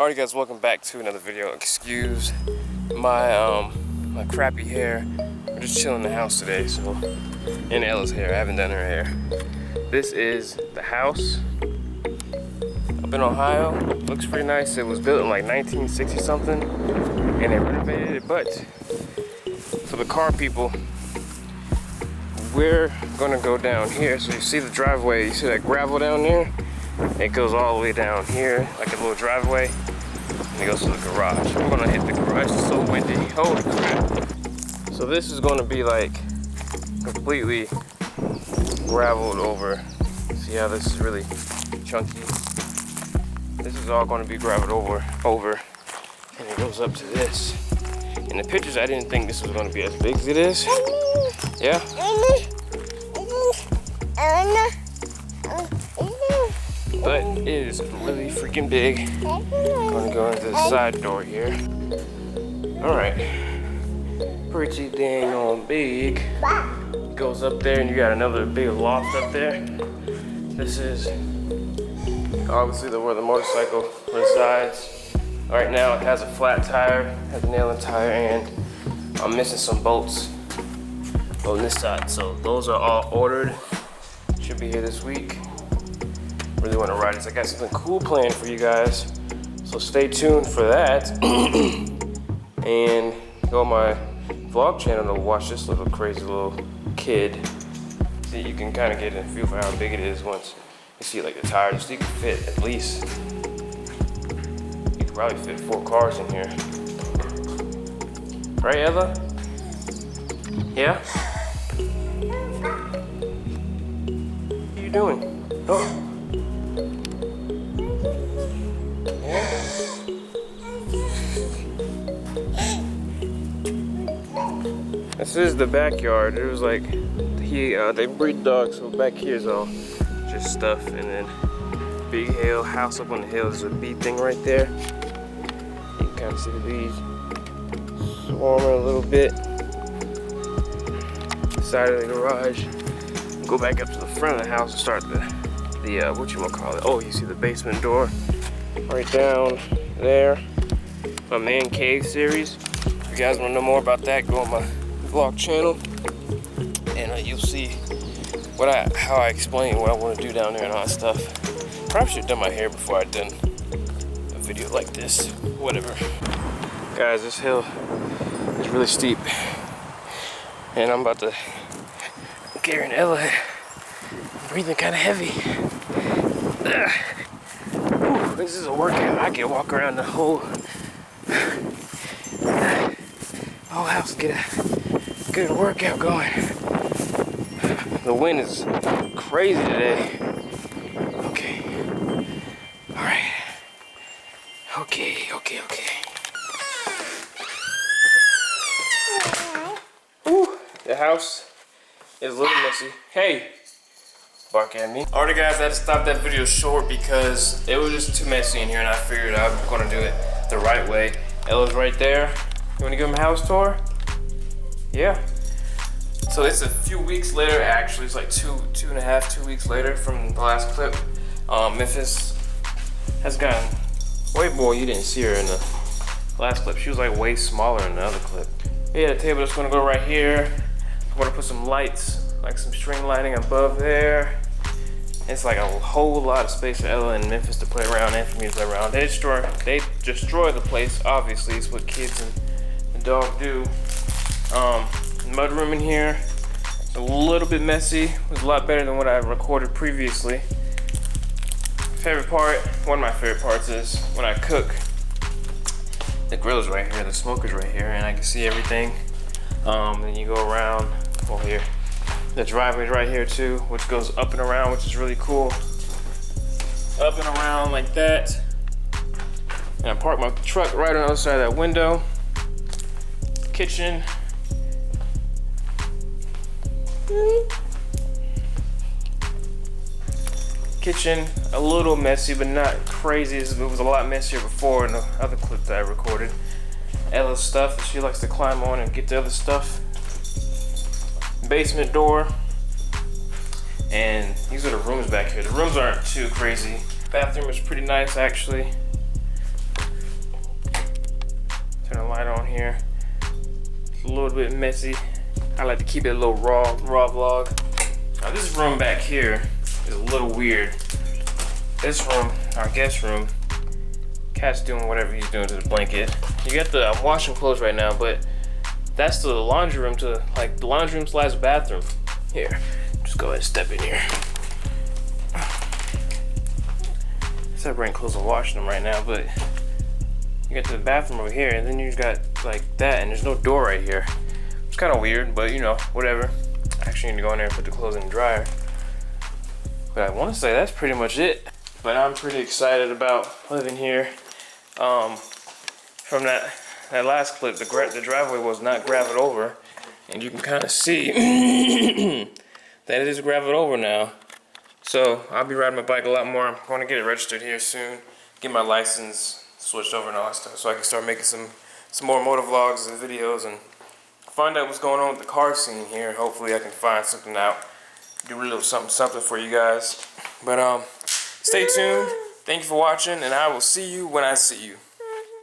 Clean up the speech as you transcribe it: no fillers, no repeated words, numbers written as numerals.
Alright guys, welcome back to another video. Excuse my my crappy hair. We're just chilling in the house today, so in Ella's hair. I haven't done her hair. This is the house up in Ohio. Looks pretty nice. It was built in like 1960 something and they renovated it, but for the car people, we're gonna go down here. So you see the driveway, you see that gravel down there? It goes all the way down here, like a little driveway, and it goes to the garage. We're gonna hit the garage, it's so windy, holy crap. So this is gonna be like completely graveled over. See how this is really chunky? This is all gonna be graveled over, and it goes up to this. In the pictures, I didn't think this was gonna be as big as it is. Yeah? But it is really freaking big. I'm gonna go into the side door here. Alright. Pretty dang on big. Goes up there and you got another big loft up there. This is obviously where the motorcycle resides. Right now it has a flat tire, has a nail in tire, and I'm missing some bolts on this side. So those are all ordered. Should be here this week. Really want to ride this. I got something cool planned for you guys, so stay tuned for that. And go on my vlog channel to watch this little crazy little kid. See, you can kind of get a feel for how big it is once you see like the tires. So you can fit at least, you could probably fit 4 cars in here. Right, Ella? Yeah? What are you doing? Oh. This is the backyard. It was like they breed dogs, so back here is all just stuff, and then big hill, house up on the hill. There's a bee thing right there. You can kind of see the bees swarming a little bit. Side of the garage. Go back up to the front of the house and start the whatchamacallit. Oh, you see the basement door right down there. My man cave series. If you guys want to know more about that, go on my vlog channel, and you'll see how I explain what I want to do down there and all that stuff. Probably should have done my hair before I'd done a video like this. Whatever. Guys, this hill is really steep, and I'm about to carry an Ella. I'm breathing kind of heavy. Whew, this is a workout. I can walk around the whole house, get a workout going. The wind is crazy today. Okay. Alright. Okay. Ooh, the house is a little messy. Hey! Bark at me. Alright guys, I had to stop that video short because it was just too messy in here, and I figured I'm gonna do it the right way. Ella's right there. You wanna give him a house tour? Yeah. So it's a few weeks later, actually. It's like two weeks later from the last clip. Memphis has gotten way more. You didn't see her in the last clip. She was like way smaller in the other clip. Yeah, the table is gonna go right here. I'm gonna put some lights, like some string lighting above there. It's like a whole lot of space for Ella and Memphis to play around and for me to play around. They destroy the place, obviously. It's what kids and the dog do. Mud room in here. It's a little bit messy. It was a lot better than what I recorded previously. Favorite part, one of my favorite parts is when I cook. The grill is right here, the smoker's right here, and I can see everything. Then you go around, well here. The driveway's right here too, which goes up and around, which is really cool. Up and around like that. And I park my truck right on the other side of that window. Kitchen. Kitchen, a little messy, but not crazy. It was a lot messier before in the other clip that I recorded. Ella's stuff, she likes to climb on and get the other stuff. Basement door. And these are the rooms back here. The rooms aren't too crazy. Bathroom is pretty nice, actually. here. It's a little bit messy. I like to keep it a little raw vlog. Now this room back here is a little weird. This room, our guest room, Cat's doing whatever he's doing to the blanket. You got the, I'm washing clothes right now, but that's the laundry room to, like, the laundry room slash bathroom. Here, just go ahead and step in here. Separating clothes and washing them right now, but you got the bathroom over here, and then you got like that, and there's no door right here. It's kind of weird, but you know, whatever. I actually need to go in there and put the clothes in the dryer. But I want to say that's pretty much it. But I'm pretty excited about living here. From that last clip, the driveway was not graveled over, and you can kind of see that it is graveled over now. So I'll be riding my bike a lot more. I'm going to get it registered here soon, get my license switched over and all that stuff, so I can start making some more motor vlogs and videos and find out what's going on with the car scene here. Hopefully I can find something out, do a little something for you guys. But stay tuned. Thank you for watching, and I will see you when I see you.